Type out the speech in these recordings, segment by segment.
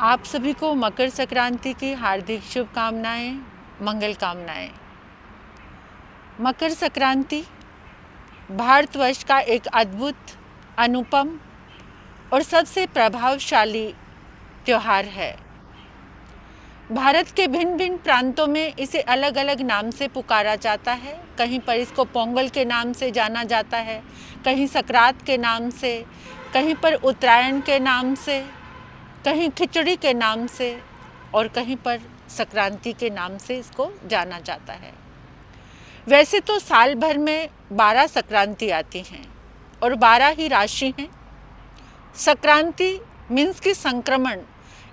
आप सभी को मकर संक्रांति की हार्दिक शुभकामनाएं, मंगल कामनाएं। मकर संक्रांति भारतवर्ष का एक अद्भुत, अनुपम और सबसे प्रभावशाली त्यौहार है। भारत के भिन्न भिन्न प्रांतों में इसे अलग अलग नाम से पुकारा जाता है। कहीं पर इसको पोंगल के नाम से जाना जाता है, कहीं सकरात के नाम से, कहीं पर उत्तरायण के नाम से, कहीं खिचड़ी के नाम से और कहीं पर संक्रांति के नाम से इसको जाना जाता है। वैसे तो साल भर में 12 संक्रांति आती हैं और 12 ही राशि हैं। संक्रांति मीन्स की संक्रमण,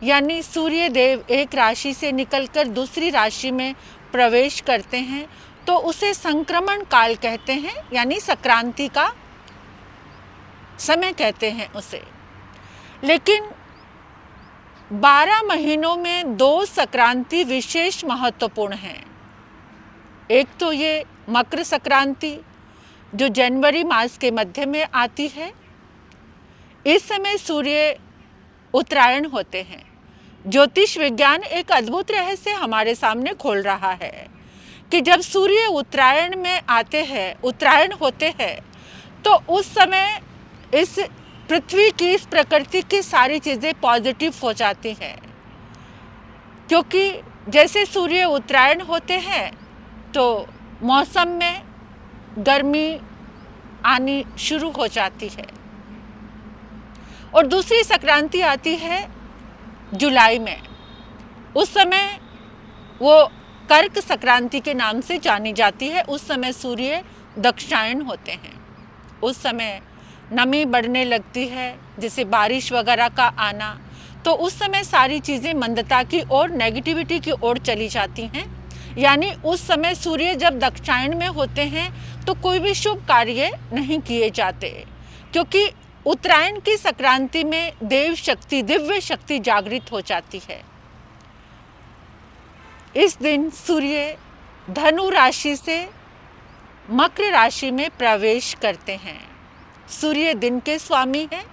यानी सूर्य देव एक राशि से निकलकर दूसरी राशि में प्रवेश करते हैं तो उसे संक्रमण काल कहते हैं, यानी संक्रांति का समय कहते हैं उसे। लेकिन 12 महीनों में 2 संक्रांति विशेष महत्वपूर्ण हैं। एक तो ये मकर संक्रांति जो जनवरी मास के मध्य में आती है। इस समय सूर्य उत्तरायण होते हैं। ज्योतिष विज्ञान एक अद्भुत रहस्य हमारे सामने खोल रहा है कि जब सूर्य उत्तरायण में आते हैं, उत्तरायण होते हैं, तो उस समय इस पृथ्वी की, इस प्रकृति की सारी चीज़ें पॉजिटिव हो जाती हैं। क्योंकि जैसे सूर्य उत्तरायण होते हैं तो मौसम में गर्मी आनी शुरू हो जाती है। और दूसरी संक्रांति आती है जुलाई में। उस समय वो कर्क संक्रांति के नाम से जानी जाती है। उस समय सूर्य दक्षिणायन होते हैं। उस समय नमी बढ़ने लगती है, जैसे बारिश वगैरह का आना, तो उस समय सारी चीज़ें मंदता की ओर, नेगेटिविटी की ओर चली जाती हैं। यानी उस समय सूर्य जब दक्षिणायन में होते हैं तो कोई भी शुभ कार्य नहीं किए जाते, क्योंकि उत्तरायण की संक्रांति में देव शक्ति, दिव्य शक्ति जागृत हो जाती है। इस दिन सूर्य धनु राशि से मकर राशि में प्रवेश करते हैं। सूर्य दिन के स्वामी हैं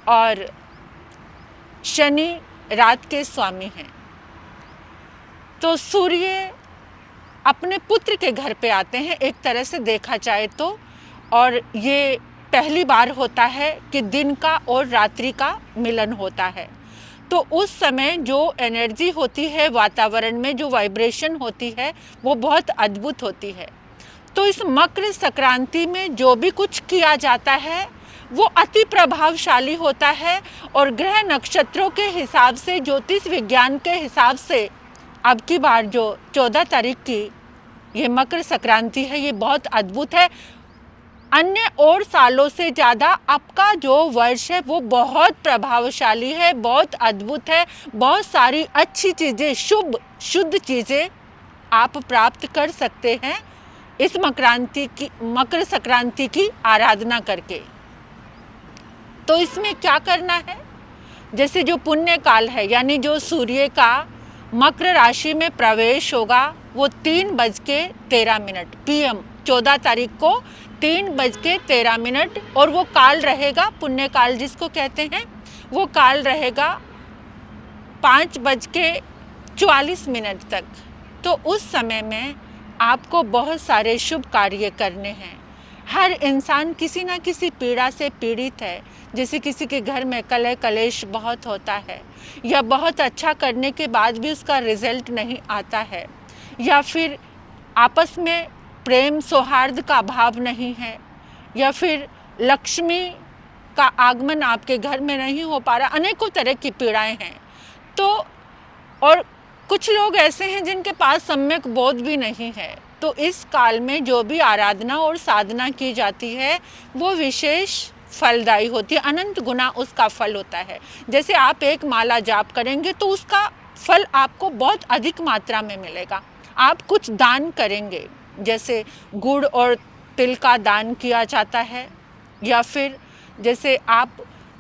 और शनि रात के स्वामी हैं। तो सूर्य अपने पुत्र के घर पे आते हैं एक तरह से देखा जाए तो, और ये पहली बार होता है कि दिन का और रात्रि का मिलन होता है। तो उस समय जो एनर्जी होती है वातावरण में, जो वाइब्रेशन होती है, वो बहुत अद्भुत होती है। तो इस मकर संक्रांति में जो भी कुछ किया जाता है वो अति प्रभावशाली होता है। और ग्रह नक्षत्रों के हिसाब से, ज्योतिष विज्ञान के हिसाब से अब की बार जो 14 तारीख की ये मकर संक्रांति है, ये बहुत अद्भुत है। अन्य और सालों से ज़्यादा आपका जो वर्ष है वो बहुत प्रभावशाली है, बहुत अद्भुत है। बहुत सारी अच्छी चीज़ें, शुद्ध चीज़ें आप प्राप्त कर सकते हैं इस मकर संक्रांति की आराधना करके। तो इसमें क्या करना है, जैसे जो पुण्य काल है, यानी जो सूर्य का मकर राशि में प्रवेश होगा वो 3:13 PM 14 तारीख को 3:13, और वो काल रहेगा, पुण्य काल जिसको कहते हैं, वो काल रहेगा 5:44 तक। तो उस समय में आपको बहुत सारे शुभ कार्य करने हैं। हर इंसान किसी ना किसी पीड़ा से पीड़ित है। जैसे किसी के घर में कलह कलेश बहुत होता है, या बहुत अच्छा करने के बाद भी उसका रिजल्ट नहीं आता है, या फिर आपस में प्रेम सौहार्द का भाव नहीं है, या फिर लक्ष्मी का आगमन आपके घर में नहीं हो पा रहा। अनेकों तरह की पीड़ाएं हैं। तो और कुछ लोग ऐसे हैं जिनके पास सम्यक बोध भी नहीं है। तो इस काल में जो भी आराधना और साधना की जाती है वो विशेष फलदायी होती है। अनंत गुना उसका फल होता है। जैसे आप एक माला जाप करेंगे तो उसका फल आपको बहुत अधिक मात्रा में मिलेगा। आप कुछ दान करेंगे, जैसे गुड़ और तिल का दान किया जाता है, या फिर जैसे आप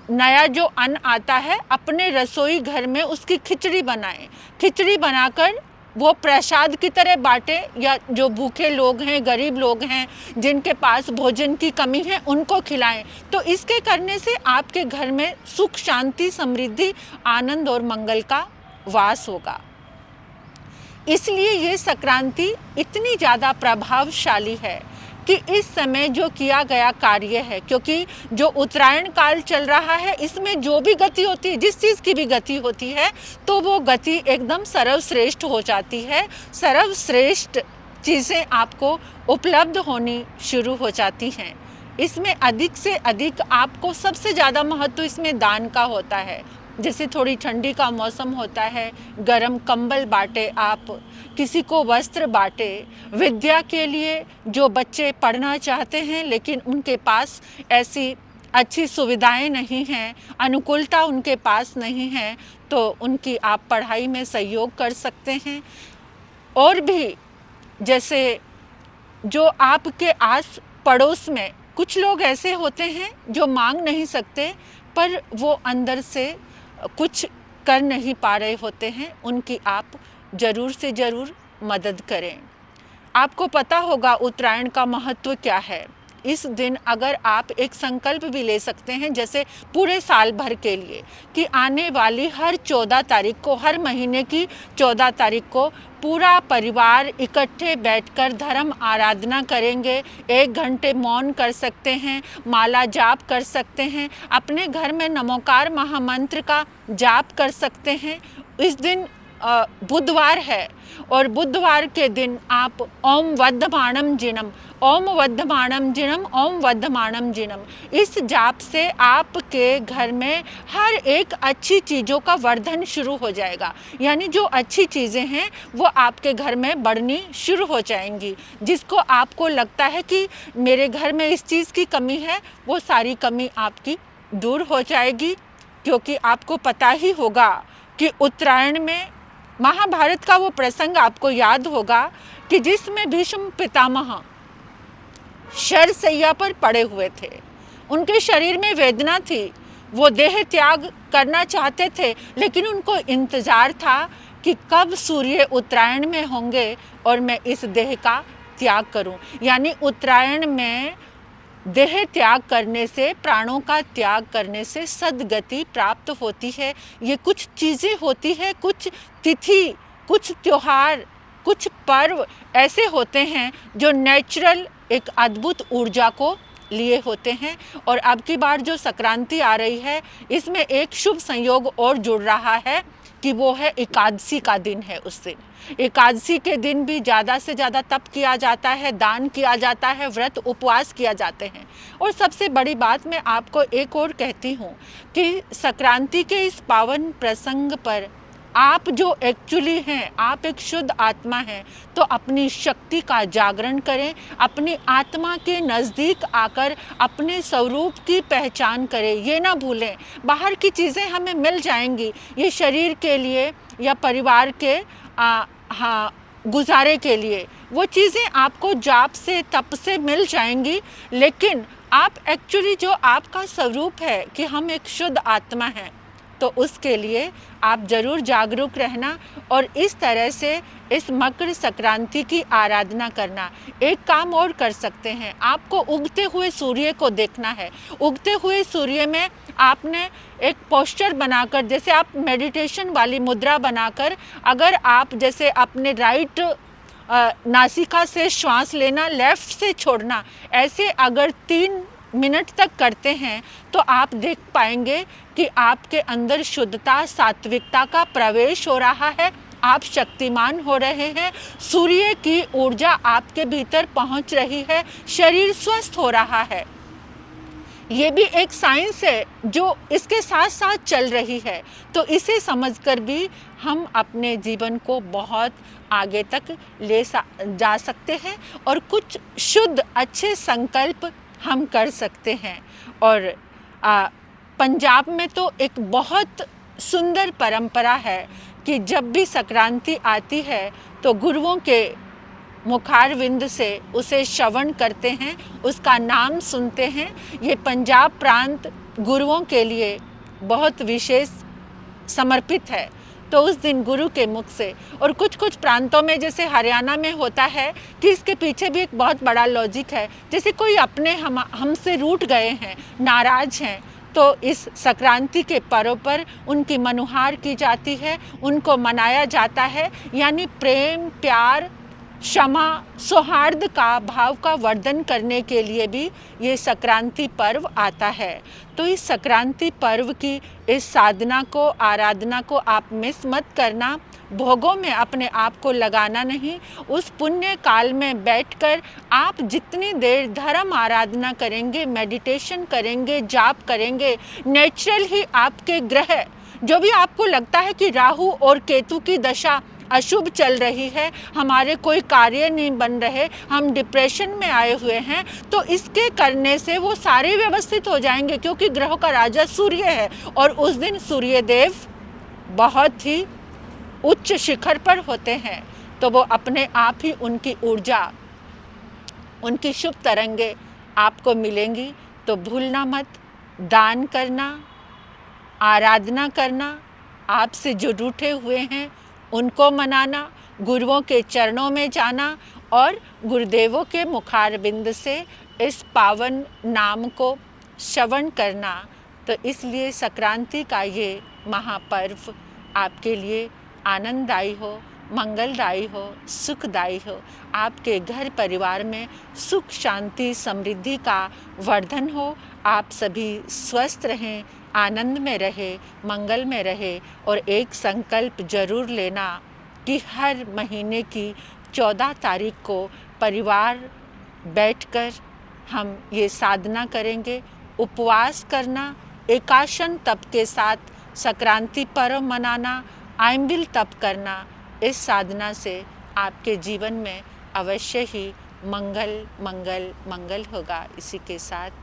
नया जो अन्न आता है अपने रसोई घर में उसकी खिचड़ी बनाएं। खिचड़ी बनाकर वो प्रसाद की तरह बांटे, या जो भूखे लोग हैं, गरीब लोग हैं, जिनके पास भोजन की कमी है, उनको खिलाएं। तो इसके करने से आपके घर में सुख, शांति, समृद्धि, आनंद और मंगल का वास होगा। इसलिए ये संक्रांति इतनी ज़्यादा प्रभावशाली है कि इस समय जो किया गया कार्य है, क्योंकि जो उत्तरायण काल चल रहा है, इसमें जो भी गति होती है, जिस चीज़ की भी गति होती है, तो वो गति एकदम सर्वश्रेष्ठ हो जाती है। सर्वश्रेष्ठ चीज़ें आपको उपलब्ध होनी शुरू हो जाती हैं। इसमें अधिक से अधिक आपको सबसे ज़्यादा महत्व इसमें दान का होता है। जैसे थोड़ी ठंडी का मौसम होता है, गरम कंबल बांटे, आप किसी को वस्त्र बांटे। विद्या के लिए जो बच्चे पढ़ना चाहते हैं लेकिन उनके पास ऐसी अच्छी सुविधाएं नहीं हैं, अनुकूलता उनके पास नहीं है, तो उनकी आप पढ़ाई में सहयोग कर सकते हैं। और भी जैसे जो आपके आस पड़ोस में कुछ लोग ऐसे होते हैं जो मांग नहीं सकते, पर वो अंदर से कुछ कर नहीं पा रहे होते हैं, उनकी आप ज़रूर से ज़रूर मदद करें। आपको पता होगा उत्तरायण का महत्व क्या है। इस दिन अगर आप एक संकल्प भी ले सकते हैं, जैसे पूरे साल भर के लिए, कि आने वाली हर 14 तारीख को, हर महीने की 14 तारीख को पूरा परिवार इकट्ठे बैठकर धर्म आराधना करेंगे। 1 घंटे मौन कर सकते हैं, माला जाप कर सकते हैं, अपने घर में नमोकार महामंत्र का जाप कर सकते हैं। इस दिन बुधवार है और बुधवार के दिन आप ओम वर्धमानम जिनम, ओम वर्धमानम जिनम, ओम वर्धमानम जिनम, इस जाप से आपके घर में हर एक अच्छी चीज़ों का वर्धन शुरू हो जाएगा। यानी जो अच्छी चीज़ें हैं वो आपके घर में बढ़नी शुरू हो जाएंगी। जिसको आपको लगता है कि मेरे घर में इस चीज़ की कमी है, वो सारी कमी आपकी दूर हो जाएगी। क्योंकि आपको पता ही होगा कि उत्तरायण में महाभारत का वो प्रसंग आपको याद होगा कि जिसमें भीष्म पितामह शरशैया पर पड़े हुए थे। उनके शरीर में वेदना थी, वो देह त्याग करना चाहते थे, लेकिन उनको इंतज़ार था कि कब सूर्य उत्तरायण में होंगे और मैं इस देह का त्याग करूं। यानी उत्तरायण में देह त्याग करने से, प्राणों का त्याग करने से सद्गति प्राप्त होती है। ये कुछ चीज़ें होती है, कुछ तिथि, कुछ त्योहार, कुछ पर्व ऐसे होते हैं जो नेचुरल एक अद्भुत ऊर्जा को लिए होते हैं। और अब की बार जो संक्रांति आ रही है, इसमें एक शुभ संयोग और जुड़ रहा है कि वो है एकादशी का दिन है। उस दिन, एकादशी के दिन भी ज़्यादा से ज़्यादा तप किया जाता है, दान किया जाता है, व्रत उपवास किया जाते हैं। और सबसे बड़ी बात मैं आपको एक और कहती हूँ कि संक्रांति के इस पावन प्रसंग पर आप जो एक्चुअली हैं, आप एक शुद्ध आत्मा हैं, तो अपनी शक्ति का जागरण करें, अपनी आत्मा के नज़दीक आकर अपने स्वरूप की पहचान करें। ये ना भूलें, बाहर की चीज़ें हमें मिल जाएंगी, ये शरीर के लिए या परिवार के गुजारे के लिए वो चीज़ें आपको जाप से, तप से मिल जाएंगी, लेकिन आप एक्चुअली जो आपका स्वरूप है कि हम एक शुद्ध आत्मा हैं, तो उसके लिए आप ज़रूर जागरूक रहना और इस तरह से इस मकर संक्रांति की आराधना करना। एक काम और कर सकते हैं, आपको उगते हुए सूर्य को देखना है। उगते हुए सूर्य में आपने एक पोस्चर बनाकर, जैसे आप मेडिटेशन वाली मुद्रा बनाकर, अगर आप जैसे अपने राइट नासिका से श्वास लेना, लेफ़्ट से छोड़ना, ऐसे अगर 3 मिनट तक करते हैं तो आप देख पाएंगे कि आपके अंदर शुद्धता, सात्विकता का प्रवेश हो रहा है, आप शक्तिमान हो रहे हैं, सूर्य की ऊर्जा आपके भीतर पहुंच रही है, शरीर स्वस्थ हो रहा है। ये भी एक साइंस है जो इसके साथ साथ चल रही है। तो इसे समझकर भी हम अपने जीवन को बहुत आगे तक ले जा सकते हैं और कुछ शुद्ध अच्छे संकल्प हम कर सकते हैं। और पंजाब में तो एक बहुत सुंदर परंपरा है कि जब भी संक्रांति आती है तो गुरुओं के मुखारविंद से उसे श्रवण करते हैं, उसका नाम सुनते हैं। ये पंजाब प्रांत गुरुओं के लिए बहुत विशेष समर्पित है। तो उस दिन गुरु के मुख से, और कुछ कुछ प्रांतों में जैसे हरियाणा में होता है कि इसके पीछे भी एक बहुत बड़ा लॉजिक है, जैसे कोई अपने हमसे रूठ गए हैं, नाराज हैं, तो इस संक्रांति के पर्व पर उनकी मनुहार की जाती है, उनको मनाया जाता है, यानी प्रेम, प्यार, क्षमा, सौहार्द का भाव का वर्धन करने के लिए भी ये संक्रांति पर्व आता है। तो इस संक्रांति पर्व की इस साधना को, आराधना को आप मिस मत करना। भोगों में अपने आप को लगाना नहीं। उस पुण्य काल में बैठकर आप जितनी देर धर्म आराधना करेंगे, मेडिटेशन करेंगे, जाप करेंगे, नेचुरल ही आपके ग्रह, जो भी आपको लगता है कि राहु और केतु की दशा अशुभ चल रही है, हमारे कोई कार्य नहीं बन रहे, हम डिप्रेशन में आए हुए हैं, तो इसके करने से वो सारे व्यवस्थित हो जाएंगे, क्योंकि ग्रहों का राजा सूर्य है और उस दिन सूर्य देव बहुत ही उच्च शिखर पर होते हैं, तो वो अपने आप ही उनकी ऊर्जा, उनकी शुभ तरंगे आपको मिलेंगी। तो भूलना मत, दान करना, आराधना करना, आपसे जो रूठे हुए हैं उनको मनाना, गुरुओं के चरणों में जाना और गुरुदेवों के मुखारबिंद से इस पावन नाम को श्रवण करना। तो इसलिए संक्रांति का ये महापर्व आपके लिए आनंददायी हो, मंगलदायी हो, सुखदायी हो, आपके घर परिवार में सुख, शांति, समृद्धि का वर्धन हो, आप सभी स्वस्थ रहें, आनंद में रहे, मंगल में रहे। और एक संकल्प जरूर लेना कि हर महीने की 14 तारीख को परिवार बैठकर हम ये साधना करेंगे, उपवास करना, एकाशन तप के साथ संक्रांति पर्व मनाना, आइंबिल तप करना। इस साधना से आपके जीवन में अवश्य ही मंगल मंगल मंगल होगा। इसी के साथ